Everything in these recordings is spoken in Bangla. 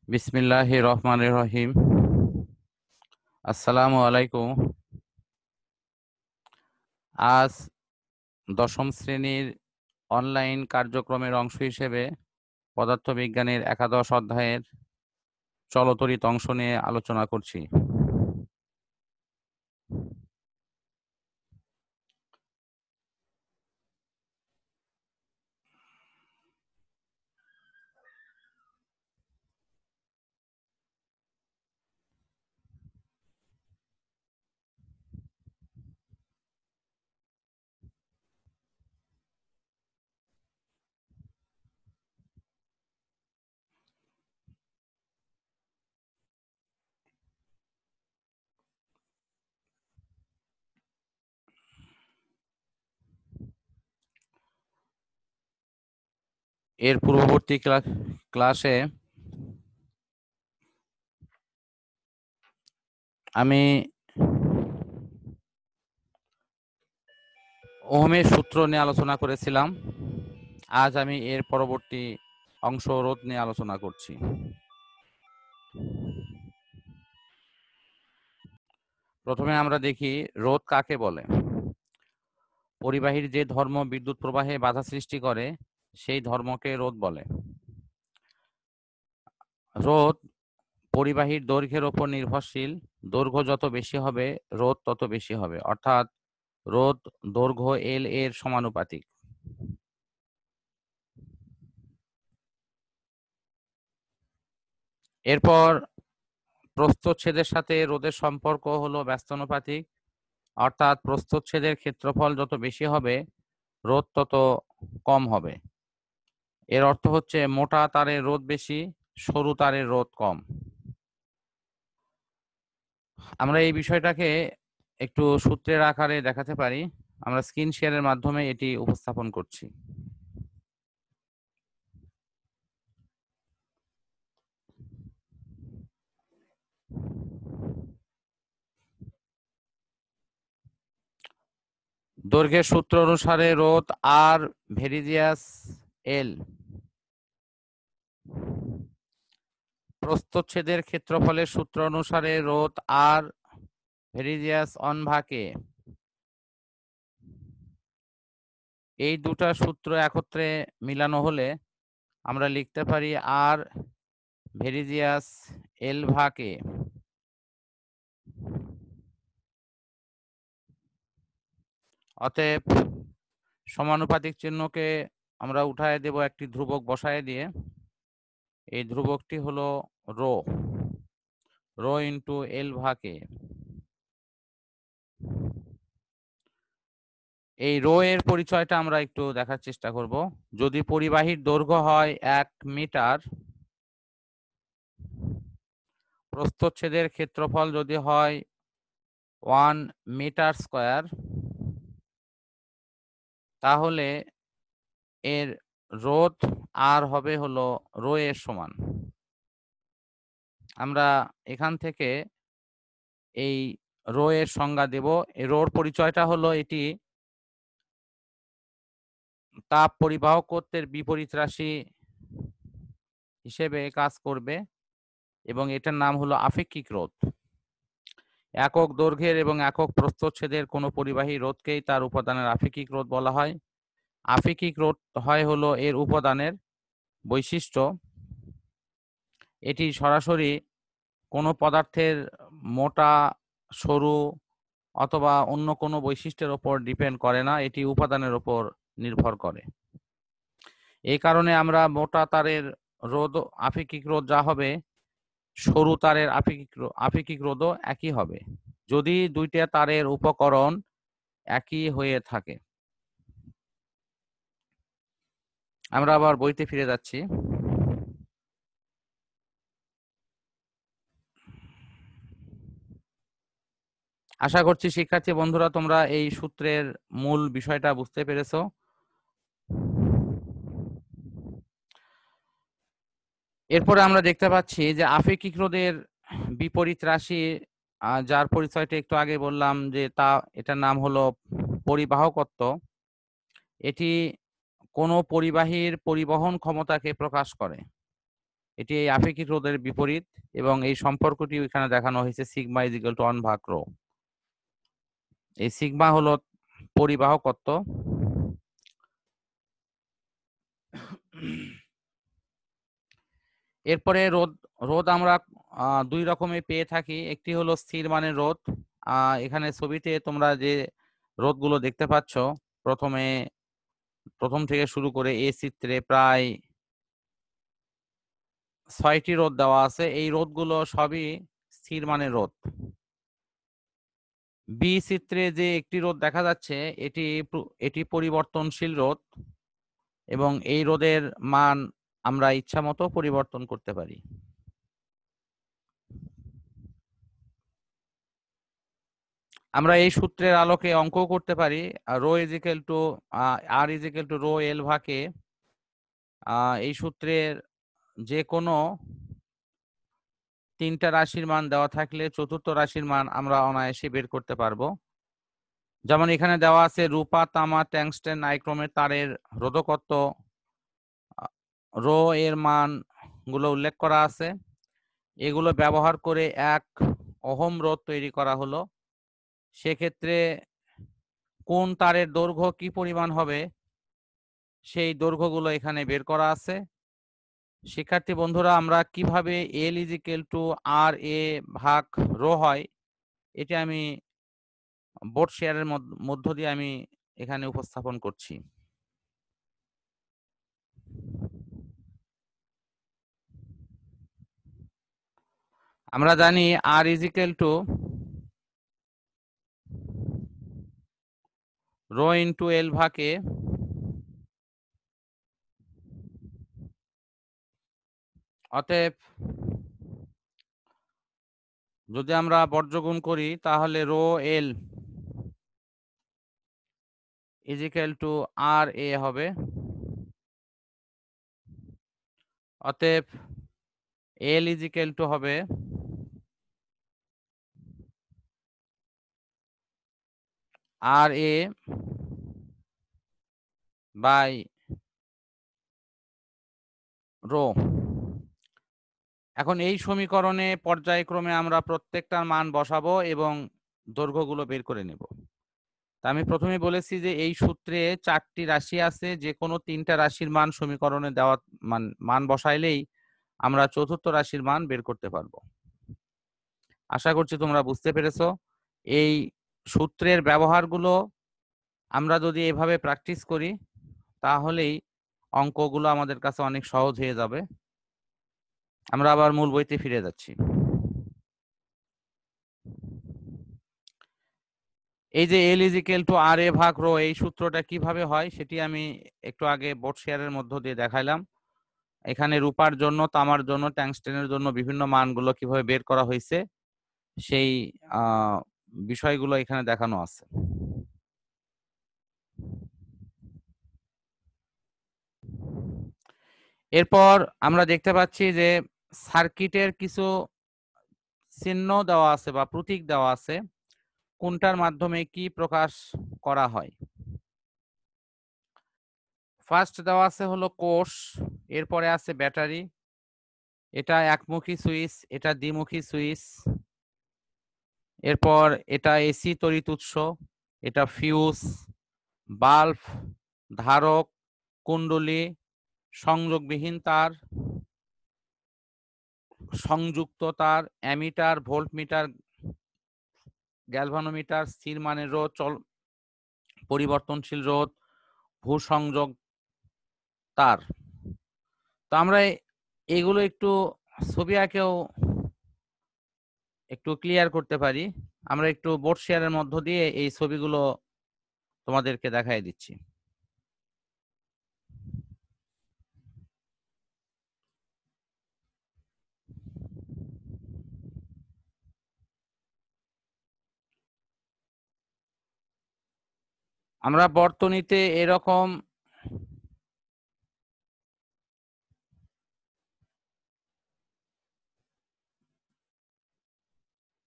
বিসমিল্লাহির রহমানির রহিম। আসসালামু আলাইকুম। আজ দশম শ্রেণীর অনলাইন কার্যক্রমের অংশ হিসেবে পদার্থবিজ্ঞানের একাদশ অধ্যায়ের চলতরিত অংশ নিয়ে আলোচনা করছি। এর পূর্ববর্তী ক্লাসে আমি ওহমের সূত্র নিয়ে আলোচনা করেছিলাম। আজ আমি এর পরবর্তী অংশ রোধ নিয়ে আলোচনা করছি। প্রথমে আমরা দেখি রোধ কাকে বলে। পরিবাহীর যে ধর্ম বিদ্যুৎ প্রবাহে বাধা সৃষ্টি করে সেই ধর্মকে রোধ বলে। রোধ পরিবাহীর দৈর্ঘ্যের ওপর নির্ভরশীল। দৈর্ঘ্য যত বেশি হবে রোধ তত বেশি হবে, অর্থাৎ রোধ দৈর্ঘ্য এল এর সমানুপাতিক। এরপর প্রস্থচ্ছেদের সাথে রোধের সম্পর্ক হলো ব্যস্তানুপাতিক, অর্থাৎ প্রস্থচ্ছেদের ক্ষেত্রফল যত বেশি হবে রোধ তত কম হবে। এর অর্থ হচ্ছে মোটা তারের রোধ বেশি, সরু তারের রোধ কম। আমরা এই বিষয়টাকে একটু সূত্রের আকারে দেখাতে পারি। আমরা স্ক্রিন শেয়ারের মাধ্যমে এটি উপস্থাপন করছি। দৈর্ঘ্যের সূত্র অনুসারে রোধ আর ভেরিজিয়াস এল। প্রস্থচ্ছেদের ক্ষেত্রফলের সূত্র অনুসারে রোধ আর ভেরিজিয়াস অন ভাকে। এই দুটা সূত্র একত্রে মিলানো হলে আমরা লিখতে পারি আর ভেরিজিয়াস এল ভাকে। অতএব সমানুপাতিক চিহ্নকে আমরা উঠায় দেব একটি ধ্রুবক বসায় দিয়ে। এই ধ্রুবকটি হলো রো, রো ইন্টু এল ভাকে। এই রো এর পরিচয়টা আমরা একটু দেখার চেষ্টা করব। যদি পরিবাহীর দৈর্ঘ্য হয় 1 মিটার, প্রস্থচ্ছেদের ক্ষেত্রফল যদি হয় 1 মিটার স্কয়ার, তাহলে এর রোধ আর হবে হলো রো এর সমান। আমরা এখান থেকে এই রো এর সংজ্ঞা দেব। এই রোর পরিচয়টা হলো এটি তাপ পরিবাহকত্বের বিপরীত রাশি হিসেবে কাজ করবে এবং এটার নাম হলো আপেক্ষিক রোধ। একক দৈর্ঘ্যের এবং একক প্রস্থচ্ছেদের কোনো পরিবাহী রোধকেই তার উপাদানের আপেক্ষিক রোধ বলা হয়। আপেক্ষিক রোধ হয় হলো এর উপাদানের বৈশিষ্ট্য। এটি সরাসরি কোনো পদার্থের মোটা, সরু অথবা অন্য কোনো বৈশিষ্ট্যের উপর ডিপেন্ড করে না, এটি উপাদানের উপর নির্ভর করে। এই কারণে আমরা মোটা তারের রোধ আপেক্ষিক রোধ যা হবে, সরু তারের আপেক্ষিক রোধও একই হবে, যদি দুইটা তারের উপকরণ একই হয়ে থাকে। আমরা আবার বইতে ফিরে যাচ্ছি। আশা করছি শিক্ষার্থী বন্ধুরা তোমরা এই সূত্রের মূল বিষয়টা বুঝতে পেরেছো। এরপরে আমরা দেখতে পাচ্ছি যে আপেক্ষিক রোধের বিপরীত রাশি, যার পরিচয়টা একটু আগে বললাম যে এটার নাম হলো পরিবাহকত্ব। এটি কোনো পরিবাহীর পরিবহন ক্ষমতাকে প্রকাশ করে। এটি এই আপেক্ষিক রোধের বিপরীত এবং এই সম্পর্কটি এখানে দেখানো হয়েছে সিগমা ইজ ইকুয়াল টু 1/ρ। এই সিগমা হলো পরিবাহকত্ব। এরপরে রোধ রোধ আমরা দুই রকমের পেয়ে থাকি। একটি হলো স্থির মানের রোধ। এখানে ছবিতে তোমরা যে রোধগুলো দেখতে পাচ্ছ, প্রথম থেকে শুরু করে এই চিত্রে প্রায় 6টি রোধ দেওয়া আছে। এই রোধগুলো সবই স্থির মানের রোধ। বি চিত্রে যে একটি রোধ দেখা যাচ্ছে এটি পরিবর্তনশীল রোধ এবং এই রোধের মান আমরা ইচ্ছা মতো পরিবর্তন করতে পারি। আমরা এই সূত্রের আলোকে অঙ্ক করতে পারি। Rho is equal to R is equal to rho L ভাগে এই সূত্রের যে কোনো তিনটা রাশির মান দেওয়া থাকলে চতুর্থ রাশির মান আমরা অনায়াসে বের করতে পারবো। যেমন এখানে দেওয়া আছে রূপা, তামা, ট্যাংস্টেন, নাইক্রোমের তারের রোধকত্ব রো এর মান গুলো উল্লেখ করা আছে। এগুলো ব্যবহার করে 1 ওহম রোধ তৈরি করা হলো। সেক্ষেত্রে কোন তারের দৈর্ঘ্য কি পরিমাণ হবে সেই দৈর্ঘ্যগুলো এখানে বের করা আছে। শিক্ষার্থী বন্ধুরা, আমরা কিভাবে এল ইজ ইকুয়াল টু আর এ ভাগ রো হয় এটি আমি বোর্ড শেয়ারের মধ্য দিয়ে আমি এখানে উপস্থাপন করছি। আমরা জানি R is equal to rho into L ভাগে অতএব যদি আমরা বর্গগুণ করি তাহলে rho L is equal to R A হবে। অতএব এল ইজ ইকুয়াল টু হবে আর এ বাই রো। এখন এই সমীকরণে পর্যায়ক্রমে আমরা প্রত্যেকটার মান বসাবো এবং দৈর্ঘ্যগুলো বের করে নেব। তা আমি প্রথমে বলেছি যে এই সূত্রে 4টি রাশি আছে, যে কোনো 3টা রাশির মান সমীকরণে দেওয়া মান বসাইলেই আমরা চতুর্থ রাশির মান বের করতে পারবো। আশা করছি তোমরা বুঝতে পেরেছো। এই সূত্রের ব্যবহারগুলো আমরা যদি এভাবে প্র্যাকটিস করি তাহলেই অঙ্কগুলো আমাদের কাছে অনেক সহজ হয়ে যাবে। আমরা আবার মূল বইতে ফিরে যাচ্ছি। এই যে এল ইজ ইকুয়াল টু আর এ ভাগ রো, এই সূত্রটা কিভাবে হয় সেটি আমি একটু আগে বোর্ড শেয়ারের মধ্য দিয়ে দেখাইলাম। এখানে রূপার জন্য, তামার জন্য, ট্যাংস্টেনের জন্য বিভিন্ন মানগুলো কিভাবে বের করা হয়েছে সেই বিষয়গুলো এখানে দেখানো আছে। এরপর আমরা দেখতে পাচ্ছি যে সার্কিটের কিছু চিহ্ন দেওয়া আছে বা প্রতীক দেওয়া আছে, কোনটার মাধ্যমে কি প্রকাশ করা হয়। ফার্স্ট দেওয়া আছে হলো কোষ, এরপরে আছে ব্যাটারি, এটা একমুখী সুইচ, এটা দ্বিমুখী সুইচ, এরপর এটা এসি তড়িৎ উৎস, এটা ফিউজ, বাল্ব, ধারক, কুণ্ডলী, সংযোগবিহীন তার, সংযুক্ত তার, অ্যামিটার, ভোল্টমিটার, গ্যালভানোমিটার, স্থির মানের রোধ, পরিবর্তনশীল রোধ, ভূসংযোগ তার। তো আমরা এগুলো একটু ছবি আঁকেও একটু ক্লিয়ার করতে পারি। আমরা একটু বোর্ড শেয়ারের মধ্য দিয়ে এই ছবিগুলো তোমাদেরকে দেখাই দিচ্ছি। আমরা বর্তনীতে এরকম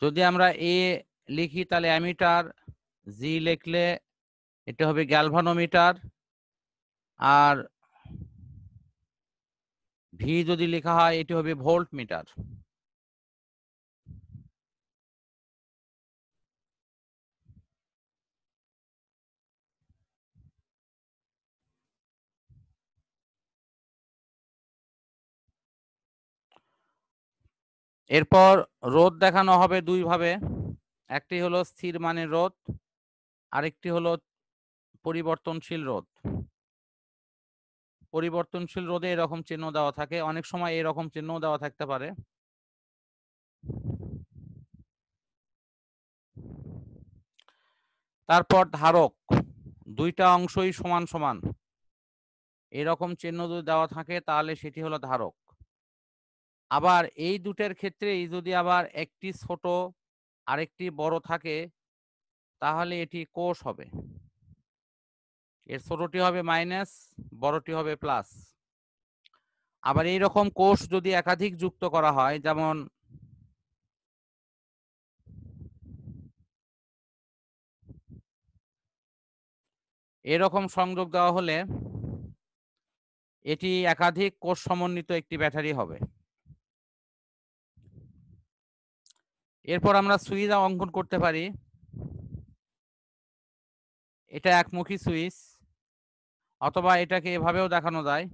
যদি আমরা এ লিখি তাহলে অ্যামিটার, জি লিখলে এটা হবে গ্যালভানোমিটার, আর ভি যদি লেখা হয় এটি হবে ভোল্ট মিটার। এরপর রোধ দেখানো হবে দুই ভাবে, একটি হলো স্থির মানের রোধ, আরেকটি হলো পরিবর্তনশীল রোধ। পরিবর্তনশীল রোধে এরকম চিহ্ন দেওয়া থাকে, অনেক সময় এরকম চিহ্ন দেওয়া থাকতে পারে। তারপর ধারক, দুইটা অংশই সমান সমান, এরকম চিহ্ন যদি দেওয়া থাকে তাহলে সেটি হলো ধারক। আবার এই দুটের ক্ষেত্রেই যদি আবার একটি ছোট আরেকটি বড় থাকে তাহলে এটি কোষ হবে। এর ছোটটি হবে মাইনাস, বড়টি হবে প্লাস। আবার এই রকম কোষ যদি একাধিক যুক্ত করা হয়, যেমন এরকম সংযোগ দেওয়া হলে এটি একাধিক কোষ সমন্বিত একটি ব্যাটারি হবে। এরপর আমরা সুইচ অঙ্কন করতে পারি। এটা একমুখী সুইচ, অথবা এটাকে এভাবেও দেখানো যায়।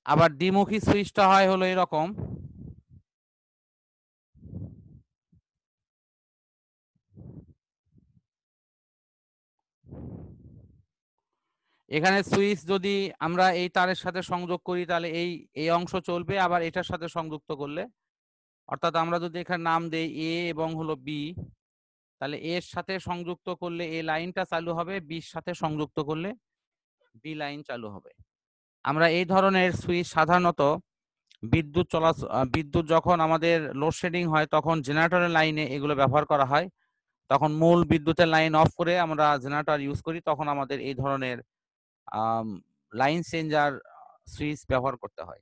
আবার দ্বিমুখী সুইচটা হয় হলো এরকম। এখানে সুইচ যদি আমরা এই তারের সাথে সংযোগ করি তাহলে এই অংশ চলবে, আবার এটার সাথে সংযুক্ত করলে, অর্থাৎ আমরা যদি এখানে নাম দেই এ এবং হলো বি, তাহলে এর সাথে সংযুক্ত করলে এ লাইনটা চালু হবে, বির সাথে সংযুক্ত করলে বি লাইন চালু হবে। আমরা এই ধরনের সুইচ সাধারণত বিদ্যুৎ যখন আমাদের লোডশেডিং হয় তখন জেনারেটরের লাইনে এগুলো ব্যবহার করা হয়। তখন মূল বিদ্যুতের লাইন অফ করে আমরা জেনারেটর ইউজ করি, তখন আমাদের এই ধরনের লাইন চেঞ্জার সুইচ ব্যবহার করতে হয়।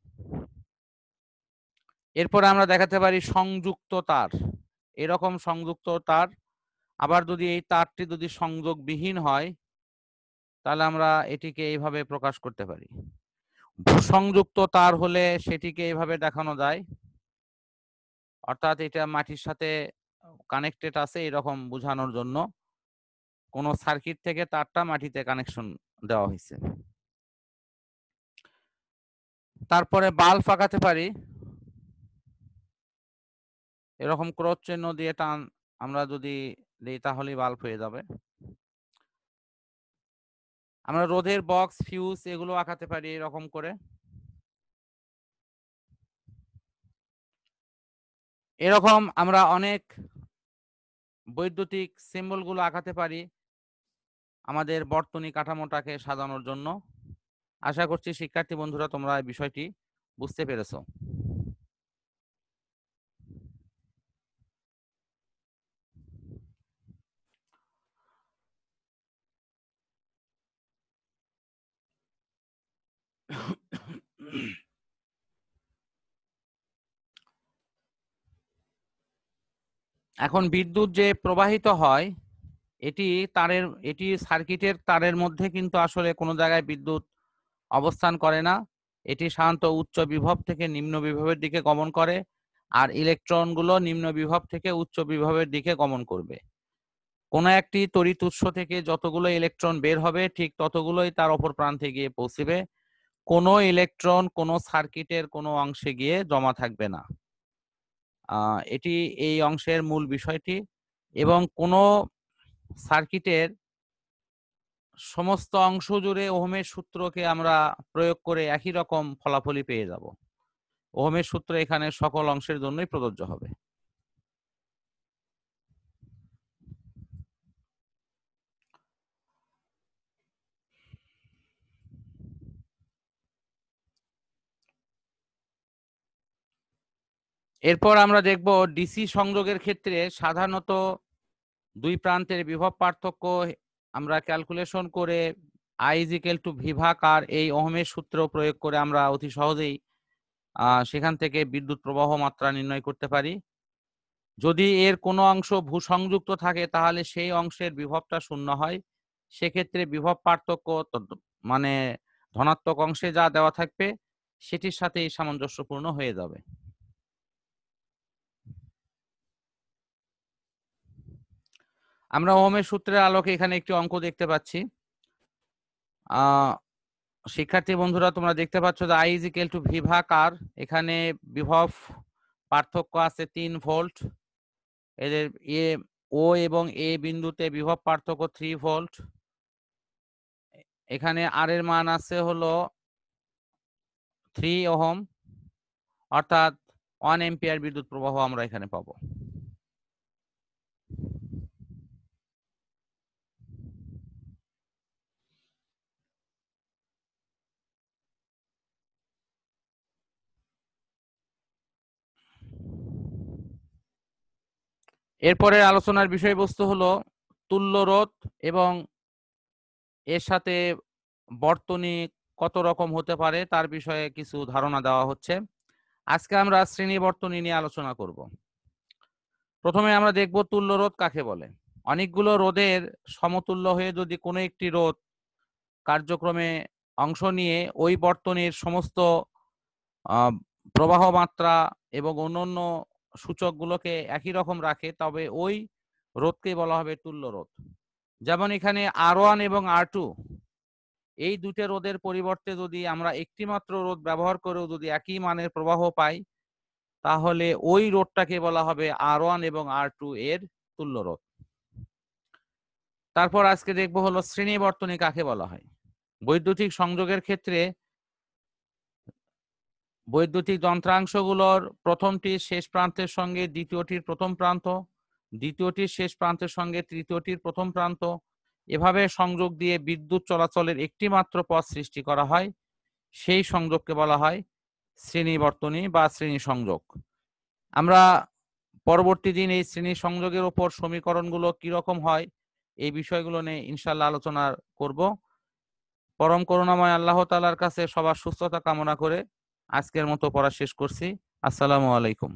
এরপরে আমরা দেখাতে পারি সংযুক্ত তার, এরকম সংযুক্ত তার। আবার যদি এই তারটি যদি সংযোগবিহীন হয় তাহলে আমরা এটিকে এইভাবে প্রকাশ করতে পারি। ভূসংযুক্ত তার হলে সেটিকে এইভাবে দেখানো যায়, অর্থাৎ এটা মাটির সাথে কানেক্টেড আছে এরকম বোঝানোর জন্য কোন সার্কিট থেকে তারটা মাটিতে কানেকশন দেওয়া হয়েছে। তারপরে বাল্ব আঁকাতে পারি, এরকম ক্রস চিহ্ন দিয়ে টান আমরা যদি দিই তাহলেই বাল্ব হয়ে যাবে। আমরা রোধের বক্স, ফিউজ এগুলো আঁকাতে পারি এরকম করে। এরকম আমরা অনেক বৈদ্যুতিক সিম্বল গুলো আঁকাতে পারি আমাদের বর্তনী কাঠামোটাকে সাজানোর জন্য। আশা করছি শিক্ষার্থী বন্ধুরা তোমরা এই বিষয়টি বুঝতে পেরেছো। এখন বিদ্যুৎ যে প্রবাহিত হয় এটি সার্কিটের তারের মধ্যে কিন্তু আসলে কোনো জায়গায় বিদ্যুৎ অবস্থান করে না। এটি সাধারণত উচ্চ বিভব থেকে নিম্ন বিভবের দিকে গমন করে, আর ইলেকট্রনগুলো নিম্ন বিভব থেকে উচ্চ বিভবের দিকে গমন করবে। কোনো একটি তড়িৎ উৎস থেকে যতগুলো ইলেকট্রন বের হবে ঠিক ততগুলোই তার অপর প্রান্তে গিয়ে পৌঁছবে। কোনো ইলেকট্রন কোনো সার্কিটের কোনো অংশে গিয়ে জমা থাকবে না। এটি এই অংশের মূল বিষয়টি। এবং কোনো সার্কিটের সমস্ত অংশ জুড়ে ওহমের সূত্রকে আমরা প্রয়োগ করে একই রকম ফলাফলই পেয়ে যাব। ওহমের সূত্র এখানে সকল অংশের জন্যই প্রযোজ্য হবে। এরপর আমরা দেখব ডিসি সংযোগের ক্ষেত্রে সাধারণত দুই প্রান্তের বিভব পার্থক্য আমরা ক্যালকুলেশন করে I = V ভাগ R এই ওহমের সূত্র প্রয়োগ করে আমরা অতি সহজেই সেখান থেকে বিদ্যুৎ প্রবাহ মাত্রা নির্ণয় করতে পারি। যদি এর কোনো অংশ ভূসংযুক্ত থাকে তাহলে সেই অংশের বিভবটা শূন্য হয়, সেক্ষেত্রে বিভব পার্থক্য মানে ধনাত্মক অংশে যা দেওয়া থাকবে সেটির সাথেই সামঞ্জস্যপূর্ণ হয়ে যাবে। আমরা ওহমের সূত্রের আলোকে এখানে একটি অঙ্ক দেখতে পাচ্ছি। শিক্ষার্থী বন্ধুরা, তোমরা দেখতে পাচ্ছ যে I = V ভাগ R। এখানে বিভব পার্থক্য আছে 3 ভোল্ট। এদের ও এবং এ বিন্দুতে বিভব পার্থক্য 3 ভোল্ট। এখানে আর এর মান আছে হলো 3 ওহম, অর্থাৎ 1 এম্পিয়ার বিদ্যুৎ প্রবাহ আমরা এখানে পাবো। এরপরে আলোচনার বিষয়বস্তু হলো তুল্য রোধ এবং এর সাথে বর্তনী কত রকম হতে পারে তার বিষয়ে কিছু ধারণা দেওয়া হচ্ছে। আজকে আমরা শ্রেণী বর্তনী নিয়ে আলোচনা করব। প্রথমে আমরা দেখব তুল্য রোধ কাকে বলে। অনেকগুলো রোধের সমতুল্য হয়ে যদি কোনো একটি রোধ কার্যক্রমে অংশ নিয়ে ওই বর্তনীর সমস্ত প্রবাহ মাত্রা এবং অন্যান্য সূচকগুলোকে একই রকম রাখে, তবে ওই রোধকে বলা হবে তুল্য রোধ। যেমন এখানে R1 এবং R2 এই দুটো রোধের পরিবর্তে যদি আমরা একটি মাত্র রোধ ব্যবহার করেও যদি একই মানের প্রবাহ পাই, তাহলে ওই রোধটাকে বলা হবে R1 এবং R2 এর তুল্য রোধ। তারপর আজকে দেখব হলো শ্রেণী বর্তনী কাকে বলা হয়। বৈদ্যুতিক সংযোগের ক্ষেত্রে বৈদ্যুতিক যন্ত্রাংশগুলোর প্রথমটির শেষ প্রান্তের সঙ্গে দ্বিতীয়টির প্রথম প্রান্ত, দ্বিতীয়টির শেষ প্রান্তের সঙ্গে তৃতীয়টির প্রথম প্রান্ত, এভাবে সংযোগ দিয়ে বিদ্যুৎ চলাচলের একটি মাত্র পথ সৃষ্টি করা হয়। সেই সংযোগকে বলা হয় শ্রেণী বর্তনী বা শ্রেণী সংযোগ। আমরা পরবর্তী দিন এই শ্রেণী সংযোগের উপর সমীকরণগুলো কিরকম হয় এই বিষয়গুলো নিয়ে ইনশাল্লাহ আলোচনা করব। পরম করুণাময় আল্লাহ তাআলার কাছে সবার সুস্থতা কামনা করে আজকের মতো পড়া শেষ করছি। আসসালামু আলাইকুম।